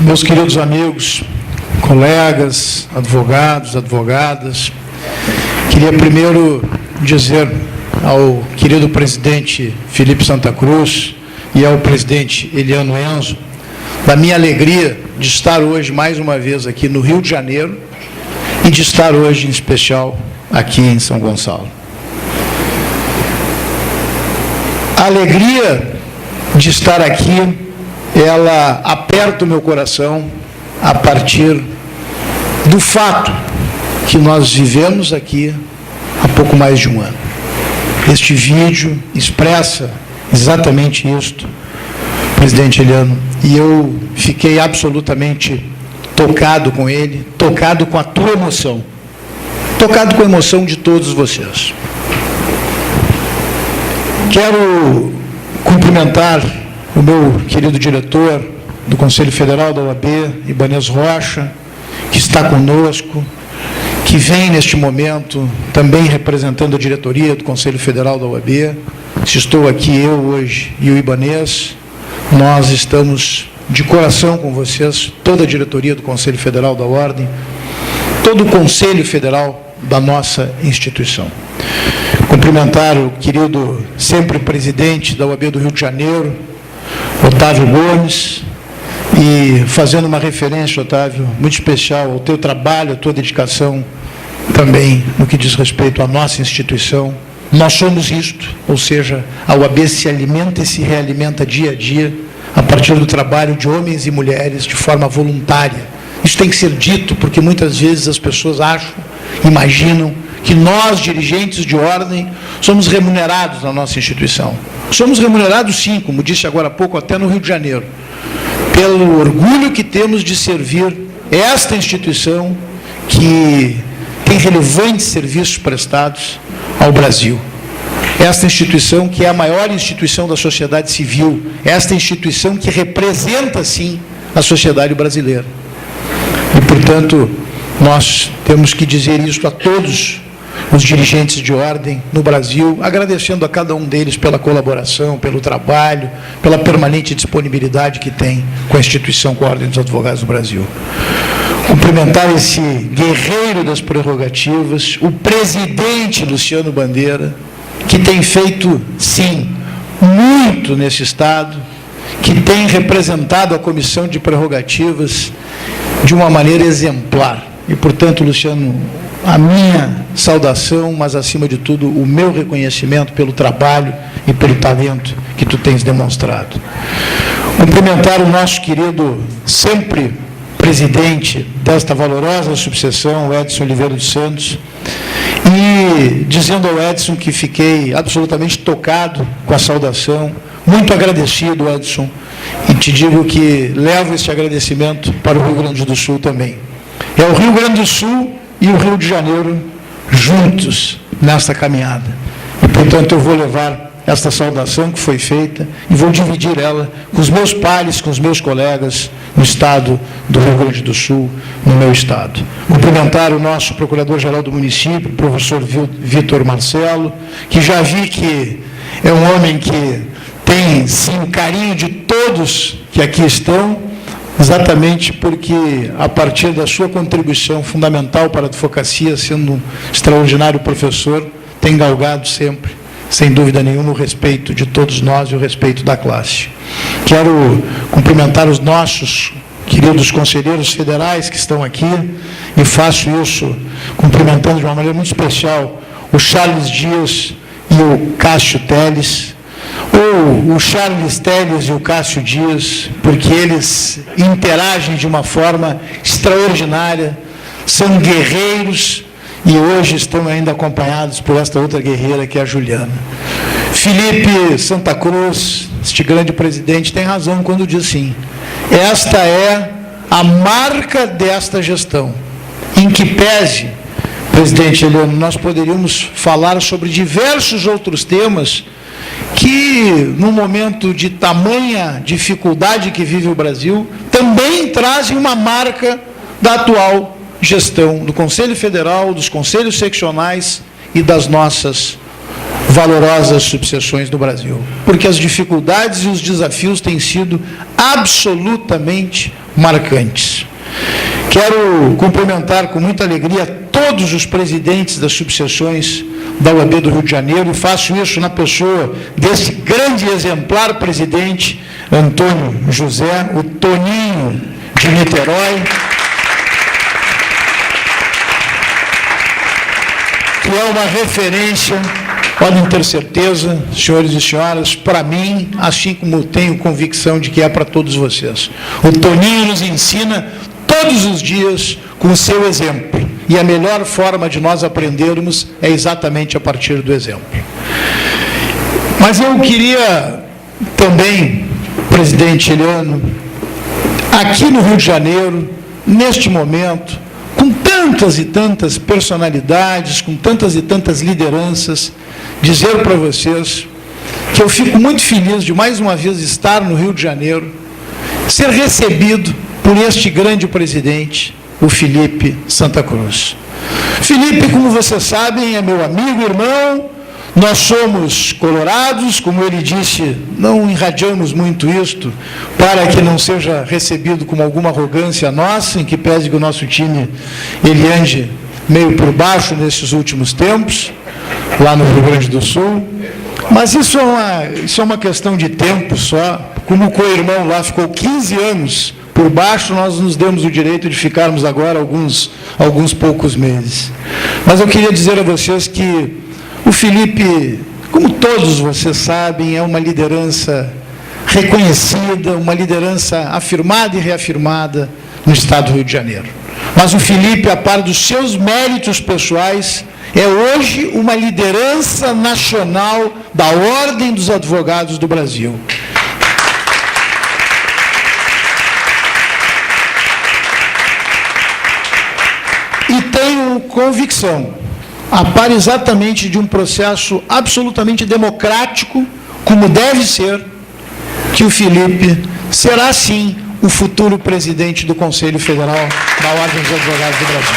Meus queridos amigos, colegas, advogados, advogadas, queria primeiro dizer ao querido presidente Felipe Santa Cruz e ao presidente Eliano Enzo da minha alegria de estar hoje mais uma vez aqui no Rio de Janeiro e de estar hoje em especial aqui em São Gonçalo. A alegria de estar aqui, ela aperta o meu coração a partir do fato que nós vivemos aqui há pouco mais de um ano. Este vídeo expressa exatamente isto, presidente Eliano, e eu fiquei absolutamente tocado com ele, tocado com a tua emoção, tocado com a emoção de todos vocês. Quero cumprimentar o meu querido diretor do Conselho Federal da OAB, Ibanez Rocha, que está conosco, que vem neste momento também representando a diretoria do Conselho Federal da OAB. Se estou aqui eu hoje e o Ibanez, nós estamos de coração com vocês, toda a diretoria do Conselho Federal da Ordem, todo o Conselho Federal da nossa instituição. Cumprimentar o querido sempre presidente da OAB do Rio de Janeiro, Otávio Gomes, e fazendo uma referência, Otávio, muito especial ao teu trabalho, à tua dedicação também no que diz respeito à nossa instituição. Nós somos isto, ou seja, a OAB se alimenta e se realimenta dia a dia a partir do trabalho de homens e mulheres de forma voluntária. Isso tem que ser dito porque muitas vezes as pessoas acham, imaginam que nós, dirigentes de ordem, somos remunerados na nossa instituição. Somos remunerados sim, como disse agora há pouco, até no Rio de Janeiro, pelo orgulho que temos de servir esta instituição que tem relevantes serviços prestados ao Brasil. Esta instituição que é a maior instituição da sociedade civil, esta instituição que representa, sim, a sociedade brasileira. E, portanto, nós temos que dizer isso a todos os dirigentes de ordem no Brasil, agradecendo a cada um deles pela colaboração, pelo trabalho, pela permanente disponibilidade que tem com a instituição, com a Ordem dos Advogados do Brasil. Cumprimentar esse guerreiro das prerrogativas, o presidente Luciano Bandeira, que tem feito, sim, muito nesse Estado, que tem representado a Comissão de Prerrogativas de uma maneira exemplar. E, portanto, Luciano, a minha saudação, mas, acima de tudo, o meu reconhecimento pelo trabalho e pelo talento que tu tens demonstrado. Cumprimentar o nosso querido, sempre presidente desta valorosa subseção, o Edson Oliveira dos Santos, e dizendo ao Edson que fiquei absolutamente tocado com a saudação, muito agradecido, Edson, e te digo que levo esse agradecimento para o Rio Grande do Sul também. É o Rio Grande do Sul e o Rio de Janeiro juntos nesta caminhada. E, portanto, eu vou levar esta saudação que foi feita e vou dividir ela com os meus pares, com os meus colegas no estado do Rio Grande do Sul, no meu estado. Cumprimentar o nosso procurador-geral do município, o professor Vitor Marcelo, que já vi que é um homem que tem, sim, o carinho de todos que aqui estão, exatamente porque, a partir da sua contribuição fundamental para a advocacia, sendo um extraordinário professor, tem galgado sempre, sem dúvida nenhuma, o respeito de todos nós e o respeito da classe. Quero cumprimentar os nossos queridos conselheiros federais que estão aqui, e faço isso cumprimentando de uma maneira muito especial o Charles Dias e o Cássio Teles, ou o Charles Teles e o Cássio Dias, porque eles interagem de uma forma extraordinária, são guerreiros e hoje estão ainda acompanhados por esta outra guerreira que é a Juliana. Felipe Santa Cruz, este grande presidente, tem razão quando diz assim: esta é a marca desta gestão, em que pese, presidente Eliano, nós poderíamos falar sobre diversos outros temas que, no momento de tamanha dificuldade que vive o Brasil, também trazem uma marca da atual gestão do Conselho Federal, dos conselhos seccionais e das nossas valorosas subseções do Brasil, porque as dificuldades e os desafios têm sido absolutamente marcantes. Quero cumprimentar com muita alegria todos os presidentes das subseções da UAB do Rio de Janeiro, e faço isso na pessoa desse grande e exemplar presidente, Antônio José, o Toninho de Niterói, que é uma referência, podem ter certeza, senhores e senhoras, para mim, assim como tenho convicção de que é para todos vocês. O Toninho nos ensina todos os dias com o seu exemplo. E a melhor forma de nós aprendermos é exatamente a partir do exemplo. Mas eu queria também, presidente Eliano, aqui no Rio de Janeiro, neste momento, com tantas e tantas personalidades, com tantas e tantas lideranças, dizer para vocês que eu fico muito feliz de mais uma vez estar no Rio de Janeiro, ser recebido por este grande presidente, o Felipe Santa Cruz. Felipe, como vocês sabem, é meu amigo, irmão, nós somos colorados, como ele disse, não irradiamos muito isto, para que não seja recebido como alguma arrogância nossa, em que pese que o nosso time, ele ande meio por baixo nesses últimos tempos, lá no Rio Grande do Sul, mas isso é uma questão de tempo só, como o co-irmão lá ficou 15 anos por baixo, nós nos demos o direito de ficarmos agora alguns poucos meses. Mas eu queria dizer a vocês que o Felipe, como todos vocês sabem, é uma liderança reconhecida, uma liderança afirmada e reafirmada no Estado do Rio de Janeiro. Mas o Felipe, a par dos seus méritos pessoais, é hoje uma liderança nacional da Ordem dos Advogados do Brasil. E tenho convicção, a par exatamente de um processo absolutamente democrático, como deve ser, que o Felipe será, sim, o futuro presidente do Conselho Federal da Ordem dos Advogados do Brasil.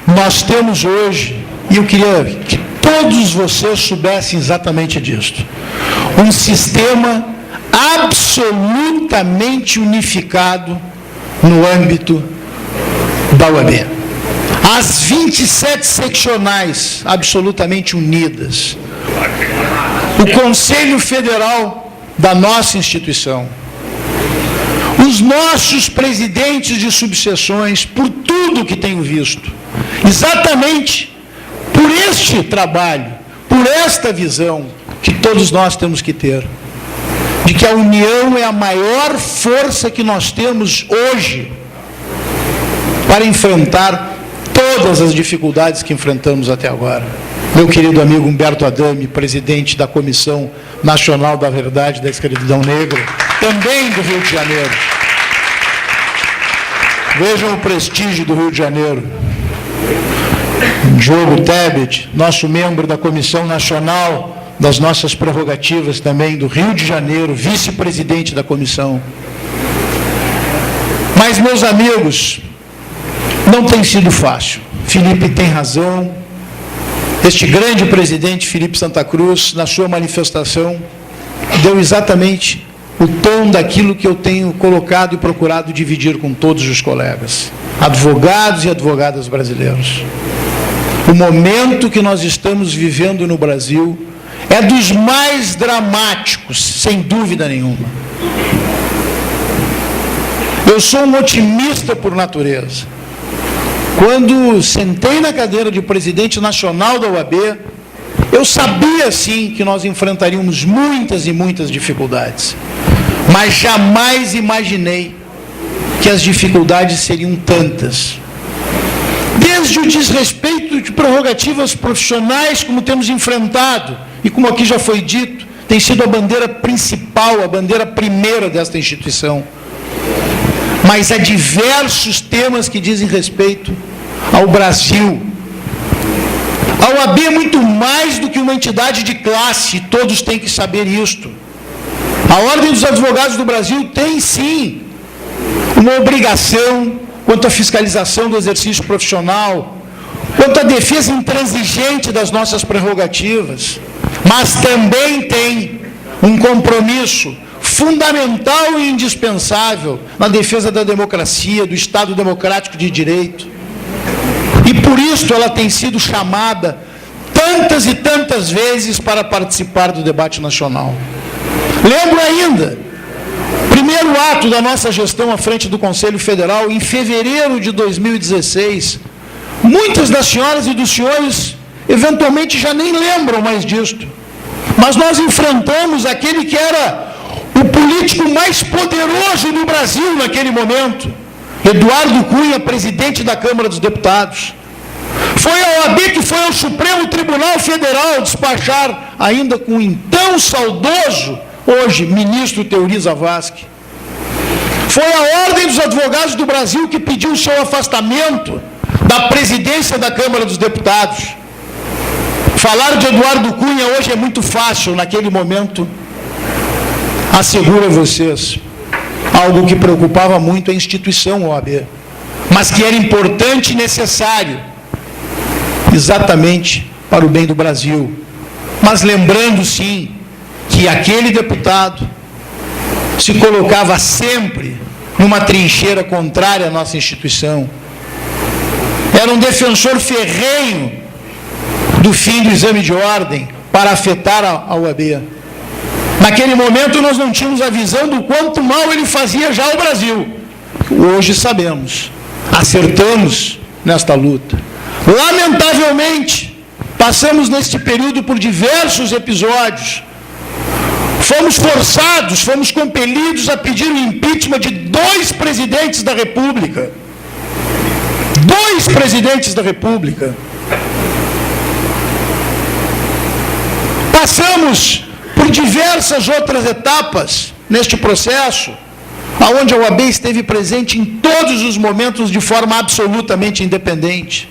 Nós temos hoje, e eu queria que todos vocês soubessem exatamente disso, um sistema absolutamente unificado no âmbito da UAB. As 27 seccionais absolutamente unidas. O Conselho Federal da nossa instituição. Os nossos presidentes de subseções, por tudo que tenho visto, exatamente por este trabalho, por esta visão que todos nós temos que ter, de que a união é a maior força que nós temos hoje para enfrentar todas as dificuldades que enfrentamos até agora. Meu querido amigo Humberto Adame, presidente da Comissão Nacional da Verdade e da Escravidão Negra, também do Rio de Janeiro. Vejam o prestígio do Rio de Janeiro. Diogo Tebet, nosso membro da Comissão Nacional das nossas prerrogativas também do Rio de Janeiro, vice-presidente da comissão. Mas, meus amigos, não tem sido fácil. Felipe tem razão. Este grande presidente, Felipe Santa Cruz, na sua manifestação, deu exatamente o tom daquilo que eu tenho colocado e procurado dividir com todos os colegas, advogados e advogadas brasileiros. O momento que nós estamos vivendo no Brasil é dos mais dramáticos, sem dúvida nenhuma. Eu sou um otimista por natureza. Quando sentei na cadeira de presidente nacional da UAB, eu sabia, sim, que nós enfrentaríamos muitas e muitas dificuldades. Mas jamais imaginei que as dificuldades seriam tantas. Desde o desrespeito de prerrogativas profissionais, como temos enfrentado, e como aqui já foi dito, tem sido a bandeira principal, a bandeira primeira desta instituição. mas a diversos temas que dizem respeito ao Brasil. A OAB é muito mais do que uma entidade de classe, todos têm que saber isto. A Ordem dos Advogados do Brasil tem, sim, uma obrigação quanto à fiscalização do exercício profissional, quanto à defesa intransigente das nossas prerrogativas, mas também tem um compromisso fundamental e indispensável na defesa da democracia, do Estado democrático de direito. E por isso ela tem sido chamada tantas e tantas vezes para participar do debate nacional. Lembro ainda, primeiro ato da nossa gestão à frente do Conselho Federal, em fevereiro de 2016, muitas das senhoras e dos senhores eventualmente já nem lembram mais disto, mas nós enfrentamos aquele que era o político mais poderoso no Brasil naquele momento, Eduardo Cunha, presidente da Câmara dos Deputados. Foi a OAB que foi ao Supremo Tribunal Federal despachar, ainda com o então saudoso, hoje, ministro Teori Zavascki. Foi a Ordem dos Advogados do Brasil que pediu o seu afastamento da presidência da Câmara dos Deputados. Falar de Eduardo Cunha hoje é muito fácil, naquele momento, asseguro a vocês, algo que preocupava muito a instituição OAB, mas que era importante e necessário, exatamente para o bem do Brasil. Mas lembrando, sim, que aquele deputado se colocava sempre numa trincheira contrária à nossa instituição. Era um defensor ferrenho do fim do exame de ordem para afetar a OAB. Naquele momento nós não tínhamos a visão do quanto mal ele fazia já ao Brasil. Hoje sabemos, acertamos nesta luta. Lamentavelmente, passamos neste período por diversos episódios. Fomos forçados, fomos compelidos a pedir o impeachment de 2 presidentes da República. 2 presidentes da República. Passamos por diversas outras etapas neste processo, onde a OAB esteve presente em todos os momentos de forma absolutamente independente.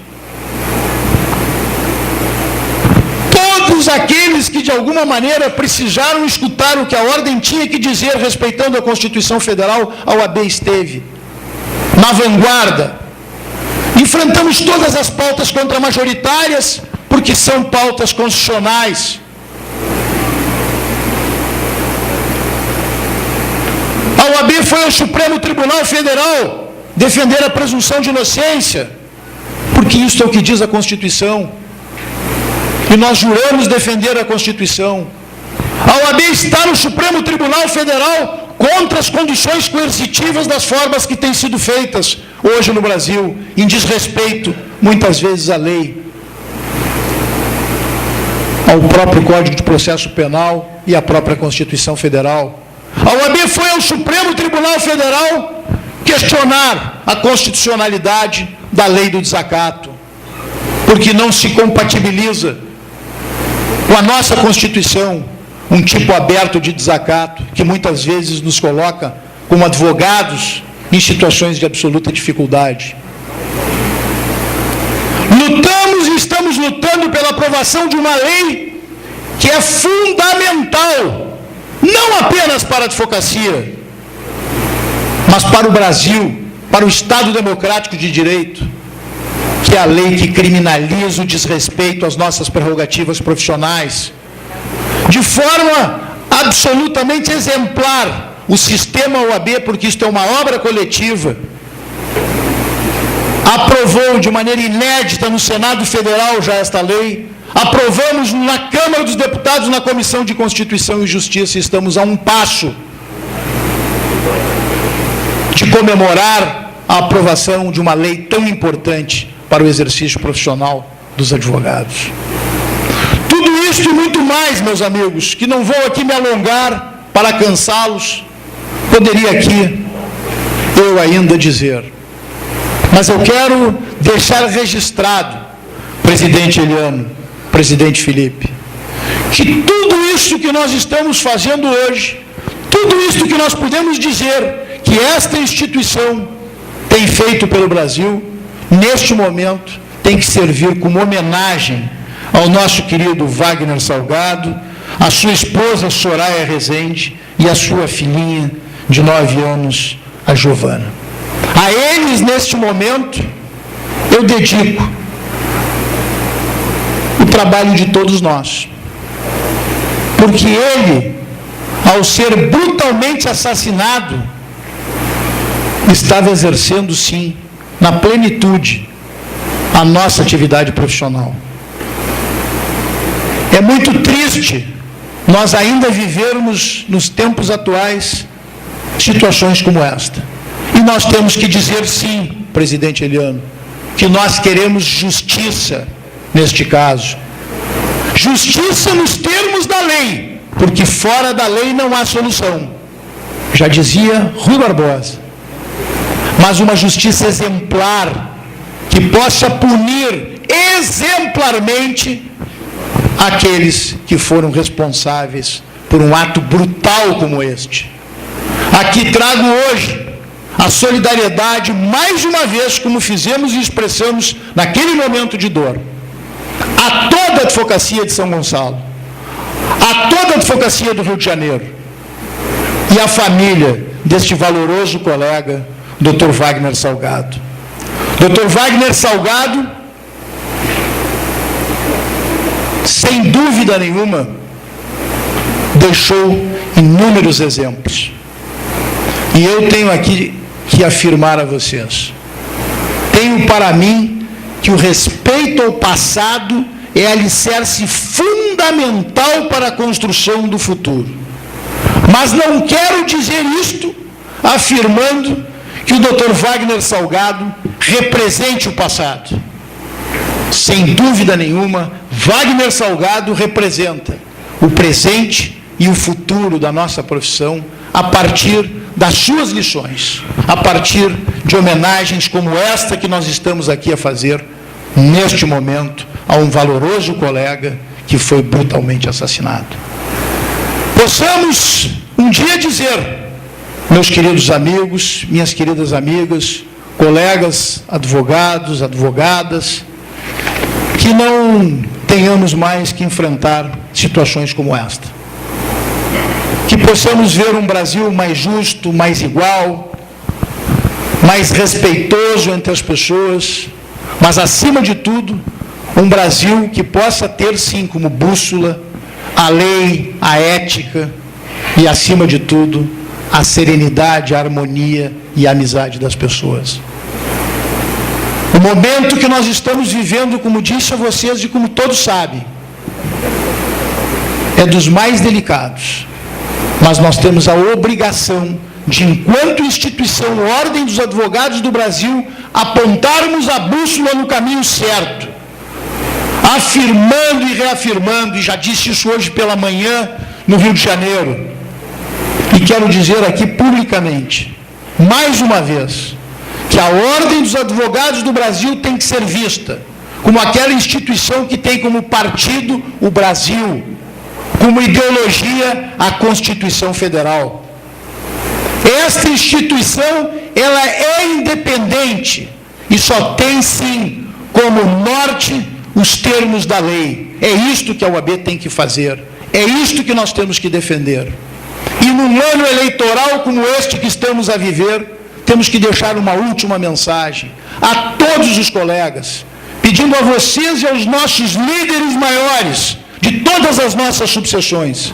Todos aqueles que de alguma maneira precisaram escutar o que a ordem tinha que dizer respeitando a Constituição Federal, a OAB esteve na vanguarda. Enfrentamos todas as pautas contramajoritárias, porque são pautas constitucionais. A OAB foi ao Supremo Tribunal Federal defender a presunção de inocência, porque isso é o que diz a Constituição. E nós juramos defender a Constituição. A OAB está no Supremo Tribunal Federal contra as condições coercitivas das formas que têm sido feitas hoje no Brasil, em desrespeito, muitas vezes, à lei, ao próprio Código de Processo Penal e à própria Constituição Federal. A OAB foi ao Supremo Tribunal Federal questionar a constitucionalidade da lei do desacato, porque não se compatibiliza com a nossa Constituição um tipo aberto de desacato, que muitas vezes nos coloca como advogados em situações de absoluta dificuldade. Lutamos e estamos lutando pela aprovação de uma lei que é fundamental, não apenas para a advocacia, mas para o Brasil, para o Estado democrático de direito, que é a lei que criminaliza o desrespeito às nossas prerrogativas profissionais. De forma absolutamente exemplar, o sistema OAB, porque isto é uma obra coletiva, aprovou de maneira inédita no Senado Federal já esta lei, aprovamos na Câmara dos Deputados, na Comissão de Constituição e Justiça, e estamos a um passo de comemorar a aprovação de uma lei tão importante para o exercício profissional dos advogados. Tudo isso e muito mais, meus amigos, que não vou aqui me alongar para cansá-los, poderia aqui eu ainda dizer. Mas eu quero deixar registrado, presidente Eliano, presidente Felipe, que tudo isso que nós estamos fazendo hoje, tudo isso que nós podemos dizer que esta instituição tem feito pelo Brasil, neste momento, tem que servir como homenagem ao nosso querido Wagner Salgado, a sua esposa Soraya Rezende e a sua filhinha de 9 anos, a Giovana. A eles, neste momento, eu dedico o trabalho de todos nós. Porque ele, ao ser brutalmente assassinado, estava exercendo, sim, na plenitude, a nossa atividade profissional. É muito triste nós ainda vivermos, nos tempos atuais, situações como esta. E nós temos que dizer sim, presidente Eliano, que nós queremos justiça neste caso. Justiça nos termos da lei, porque fora da lei não há solução. Já dizia Rui Barbosa. Mas uma justiça exemplar, que possa punir exemplarmente aqueles que foram responsáveis por um ato brutal como este. Aqui trago hoje a solidariedade, mais uma vez, como fizemos e expressamos naquele momento de dor, a toda a advocacia de São Gonçalo, a toda a advocacia do Rio de Janeiro e a família deste valoroso colega, Dr. Wagner Salgado. Dr. Wagner Salgado, sem dúvida nenhuma, deixou inúmeros exemplos. E eu tenho aqui que afirmar a vocês, tenho para mim que o respeito ao passado é alicerce fundamental para a construção do futuro. Mas não quero dizer isto afirmando que o Dr. Wagner Salgado represente o passado. Sem dúvida nenhuma, Wagner Salgado representa o presente e o futuro da nossa profissão a partir das suas lições, a partir de homenagens como esta que nós estamos aqui a fazer neste momento a um valoroso colega que foi brutalmente assassinado. Possamos um dia dizer, meus queridos amigos, minhas queridas amigas, colegas, advogados, advogadas, que não tenhamos mais que enfrentar situações como esta. Que possamos ver um Brasil mais justo, mais igual, mais respeitoso entre as pessoas, mas, acima de tudo, um Brasil que possa ter, sim, como bússola a lei, a ética e, acima de tudo, a serenidade, a harmonia e a amizade das pessoas. O momento que nós estamos vivendo, como disse a vocês e como todos sabem, é dos mais delicados. Mas nós temos a obrigação de, enquanto instituição, Ordem dos Advogados do Brasil, apontarmos a bússola no caminho certo, afirmando e reafirmando, e já disse isso hoje pela manhã no Rio de Janeiro, e quero dizer aqui publicamente, mais uma vez, que a Ordem dos Advogados do Brasil tem que ser vista como aquela instituição que tem como partido o Brasil, como ideologia a Constituição Federal. Esta instituição, ela é independente e só tem, sim, como norte os termos da lei. É isto que a OAB tem que fazer, é isto que nós temos que defender. E num ano eleitoral como este que estamos a viver, temos que deixar uma última mensagem a todos os colegas, pedindo a vocês e aos nossos líderes maiores de todas as nossas subseções,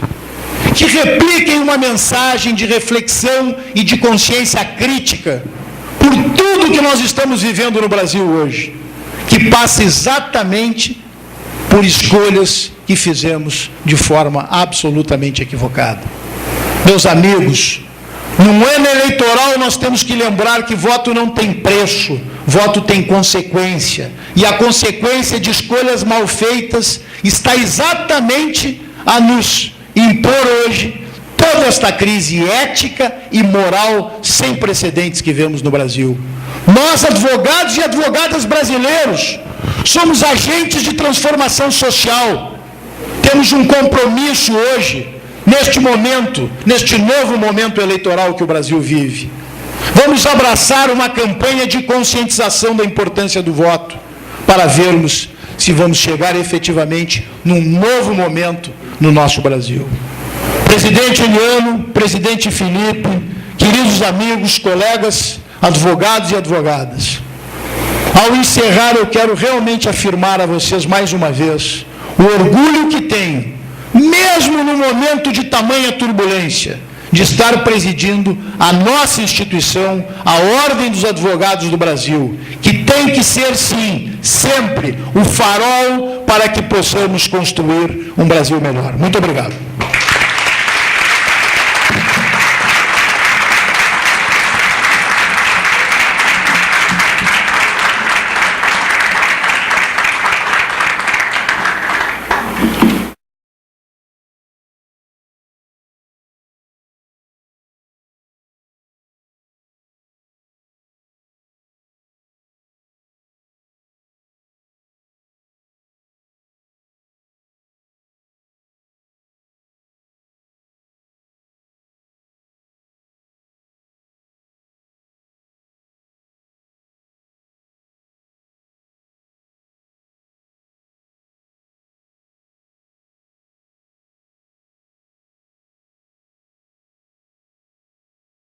que repliquem uma mensagem de reflexão e de consciência crítica por tudo que nós estamos vivendo no Brasil hoje, que passa exatamente por escolhas que fizemos de forma absolutamente equivocada. Meus amigos, num ano eleitoral nós temos que lembrar que voto não tem preço, voto tem consequência, e a consequência de escolhas mal feitas está exatamente a nos impor hoje toda esta crise ética e moral sem precedentes que vemos no Brasil. Nós, advogados e advogadas brasileiros, somos agentes de transformação social, temos um compromisso hoje, neste momento, neste novo momento eleitoral que o Brasil vive, Vamos abraçar uma campanha de conscientização da importância do voto, para vermos se vamos chegar efetivamente num novo momento no nosso Brasil. Presidente Eliano, presidente Felipe, queridos amigos, colegas, advogados e advogadas, ao encerrar, eu quero realmente afirmar a vocês mais uma vez o orgulho que tenho, mesmo no momento de tamanha turbulência, de estar presidindo a nossa instituição, a Ordem dos Advogados do Brasil, que tem que ser, sim, sempre o farol para que possamos construir um Brasil melhor. Muito obrigado.